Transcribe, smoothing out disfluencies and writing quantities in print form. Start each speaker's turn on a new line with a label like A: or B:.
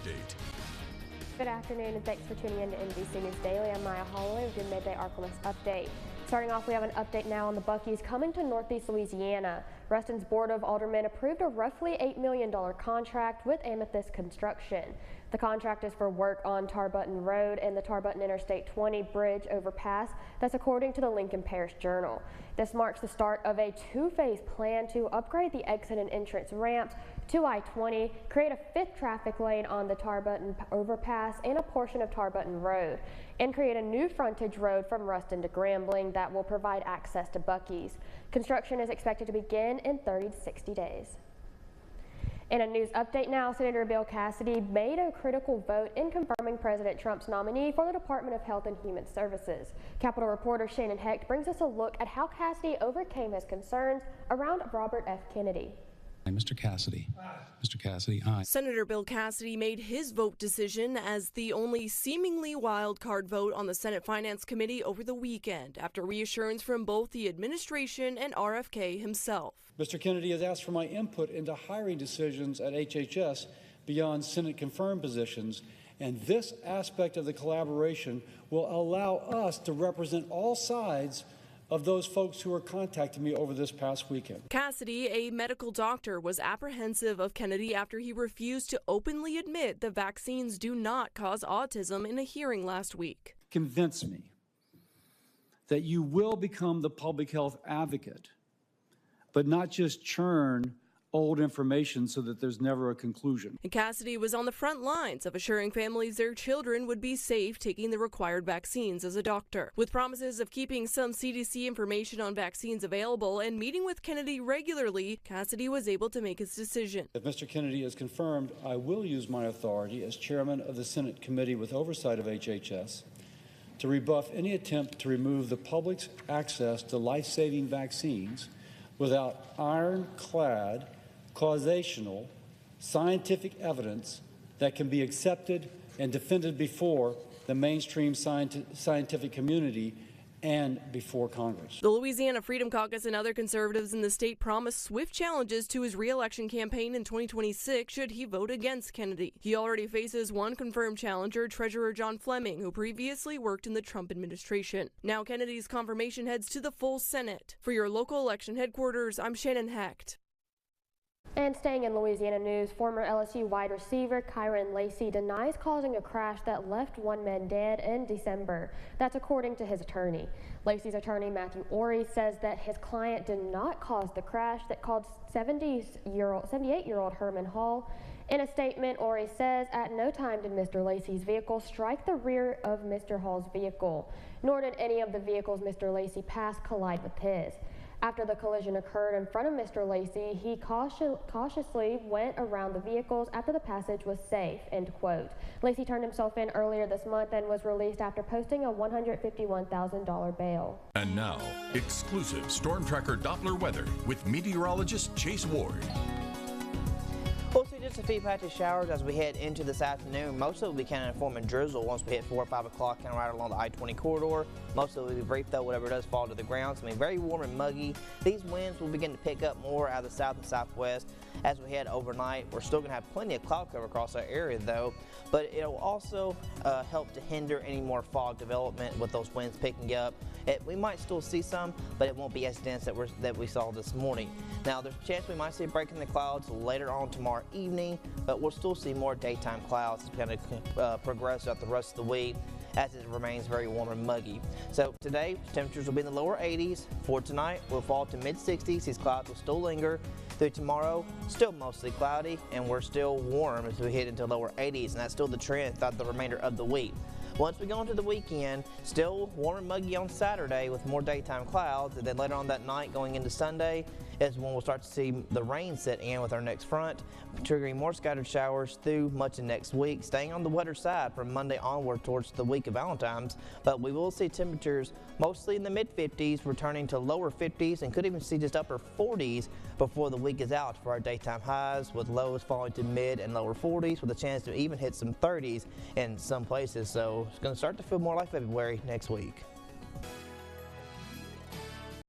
A: update.
B: Good afternoon and thanks for tuning in to NBC News Daily. I'm Maya Holloway with your Midday Ark-La-Miss update. Starting off, we have an update now on the Buc-ee's coming to Northeast Louisiana. Reston's Board of Aldermen approved a roughly $8 million contract with Amethyst Construction. The contract is for work on Tarbutton Road and the Tarbutton Interstate 20 bridge overpass. That's according to the Lincoln Parish Journal. This marks the start of a two-phase plan to upgrade the exit and entrance ramps to I-20, create a fifth traffic lane on the Tarbutton overpass and a portion of Tarbutton Road, and create a new frontage road from Ruston to Grambling that will provide access to Buc-ee's. Construction is expected to begin in 30 to 60 days. In a news update now, Senator Bill Cassidy made a critical vote in confirming President Trump's nominee for the Department of Health and Human Services. Capitol reporter Shannon Hecht brings us a look at how Cassidy overcame his concerns around Robert F. Kennedy.
C: Mr. Cassidy. Mr. Cassidy, aye.
D: Senator Bill Cassidy made his vote decision as the only seemingly wild card vote on the Senate Finance Committee over the weekend after reassurance from both the administration and RFK himself.
E: Mr. Kennedy has asked for my input into hiring decisions at HHS beyond Senate-confirmed positions, and this aspect of the collaboration will allow us to represent all sides of those folks who are contacting me over this past weekend.
D: Cassidy, a medical doctor, was apprehensive of Kennedy after he refused to openly admit the vaccines do not cause autism in a hearing last week.
E: Convince me that you will become the public health advocate, but not just churn old information so that there's never a conclusion.
D: And Cassidy was on the front lines of assuring families their children would be safe taking the required vaccines as a doctor. With promises of keeping some CDC information on vaccines available and meeting with Kennedy regularly, Cassidy was able to make his decision.
E: If Mr. Kennedy is confirmed, I will use my authority as chairman of the Senate Committee with oversight of HHS to rebuff any attempt to remove the public's access to life-saving vaccines without ironclad causational scientific evidence that can be accepted and defended before the mainstream scientific community and before Congress.
D: The Louisiana Freedom Caucus and other conservatives in the state promised swift challenges to his re-election campaign in 2026 should he vote against Kennedy. He already faces one confirmed challenger, Treasurer John Fleming, who previously worked in the Trump administration. Now Kennedy's confirmation heads to the full Senate. For your local election headquarters, I'm Shannon Hecht.
B: And staying in Louisiana news, former LSU wide receiver Kyron Lacy denies causing a crash that left one man dead in December. That's according to his attorney. Lacy's attorney, Matthew Ory, says that his client did not cause the crash that killed 78-year-old Herman Hall. In a statement, Ory says, "At no time did Mr. Lacy's vehicle strike the rear of Mr. Hall's vehicle, nor did any of the vehicles Mr. Lacy passed collide with his. After the collision occurred in front of Mr. Lacy, he cautiously went around the vehicles after the passage was safe," end quote. Lacy turned himself in earlier this month and was released after posting a $151,000 bail.
A: And now, exclusive Storm Tracker Doppler weather with meteorologist Chase Ward.
F: We'll see just a few patchy showers as we head into this afternoon. Most of it will be kind of forming drizzle once we hit 4 or 5 o'clock, kind of right along the I-20 corridor. Most of it will be brief though, whatever does fall to the ground. It's going to be very warm and muggy. These winds will begin to pick up more out of the south and southwest as we head overnight. We're still going to have plenty of cloud cover across our area though, but it will also help to hinder any more fog development with those winds picking up. We might still see some, but it won't be as dense that we saw this morning. Now, there's a chance we might see a break in the clouds later on tomorrow evening, but we'll still see more daytime clouds as we kind of progress throughout the rest of the week as it remains very warm and muggy. So today, temperatures will be in the lower 80s. For tonight, we'll fall to mid-60s. These clouds will still linger. Through tomorrow, still mostly cloudy, and we're still warm as we head into lower 80s, and that's still the trend throughout the remainder of the week. Once we go into the weekend, still warm and muggy on Saturday with more daytime clouds, and then later on that night going into Sunday is when we'll start to see the rain set in with our next front, triggering more scattered showers through much of next week, staying on the wetter side from Monday onward towards the week of Valentine's, but we will see temperatures mostly in the mid-50s, returning to lower 50s, and could even see just upper 40s before the week is out for our daytime highs, with lows falling to mid and lower 40s with a chance to even hit some 30s in some places. So it's going to start to feel more like February next week.